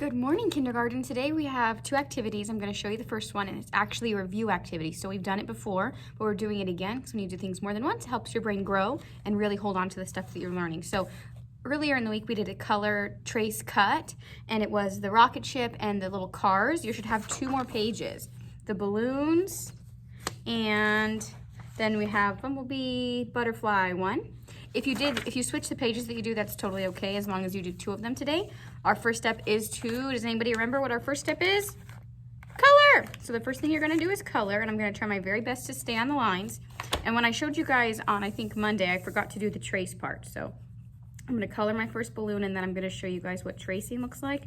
Good morning, kindergarten. Today we have two activities. I'm going to show you the first one, and it's actually a review activity. So we've done it before, but we're doing it again because when you do things more than once, it helps your brain grow and really hold on to the stuff that you're learning. So earlier in the week, we did a color trace cut, and it was the rocket ship and the little cars. You should have two more pages. The balloons, and then we have bumblebee, butterfly one. If you switch the pages that you do, that's totally okay as long as you do two of them today. Our first step is does anybody remember what our first step is? Color! So the first thing you're gonna do is color, and I'm gonna try my very best to stay on the lines. And when I showed you guys on, I think Monday, I forgot to do the trace part. So I'm gonna color my first balloon, and then I'm gonna show you guys what tracing looks like.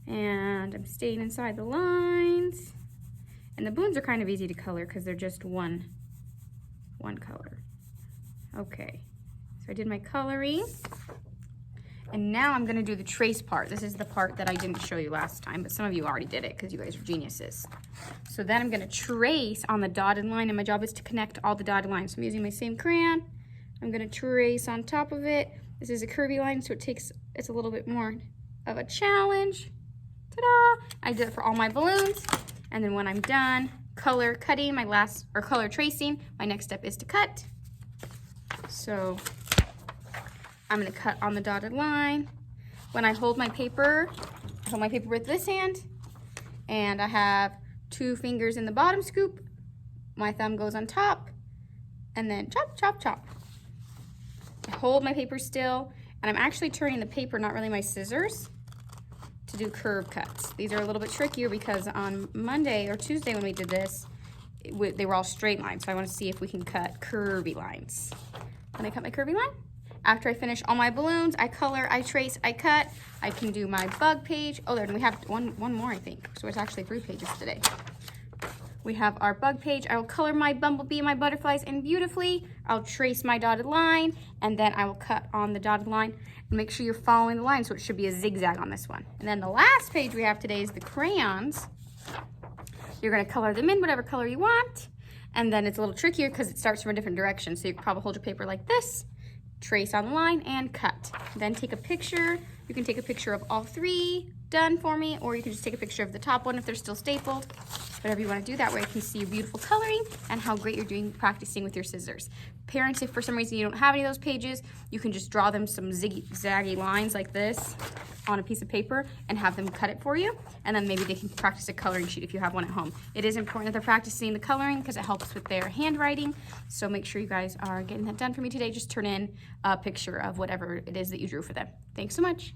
And I'm staying inside the lines. And the balloons are kind of easy to color because they're just one color. Okay. So I did my coloring, and now I'm gonna do the trace part. This is the part that I didn't show you last time, but some of you already did it because you guys are geniuses. So then I'm gonna trace on the dotted line, and my job is to connect all the dotted lines. So I'm using my same crayon. I'm gonna trace on top of it. This is a curvy line, so it's a little bit more of a challenge. Ta-da! I did it for all my balloons, and then when I'm done color cutting, color tracing, my next step is to cut. So I'm gonna cut on the dotted line. When I hold my paper, with this hand, and I have two fingers in the bottom scoop. My thumb goes on top, and then chop, chop, chop. I hold my paper still, and I'm actually turning the paper, not really my scissors, to do curve cuts. These are a little bit trickier because on Monday or Tuesday when we did this, they were all straight lines, so I wanna see if we can cut curvy lines. When I cut my curvy line, after I finish all my balloons, I color, I trace, I cut. I can do my bug page. Oh, there, we have one more, I think. So it's actually 3 pages today. We have our bug page. I will color my bumblebee and my butterflies in beautifully. I'll trace my dotted line, and then I will cut on the dotted line. And make sure you're following the line, so it should be a zigzag on this one. And then the last page we have today is the crayons. You're gonna color them in whatever color you want. And then it's a little trickier because it starts from a different direction. So you can probably hold your paper like this, trace on the line, and cut. Then take a picture. You can take a picture of all 3 done for me, or you can just take a picture of the top one if they're still stapled. Whatever you want to do, that way I can see your beautiful coloring and how great you're doing practicing with your scissors. Parents, if for some reason you don't have any of those pages, you can just draw them some zigzaggy lines like this on a piece of paper and have them cut it for you, and then maybe they can practice a coloring sheet if you have one at home. It is important that they're practicing the coloring because it helps with their handwriting, so make sure you guys are getting that done for me today. Just turn in a picture of whatever it is that you drew for them. Thanks so much.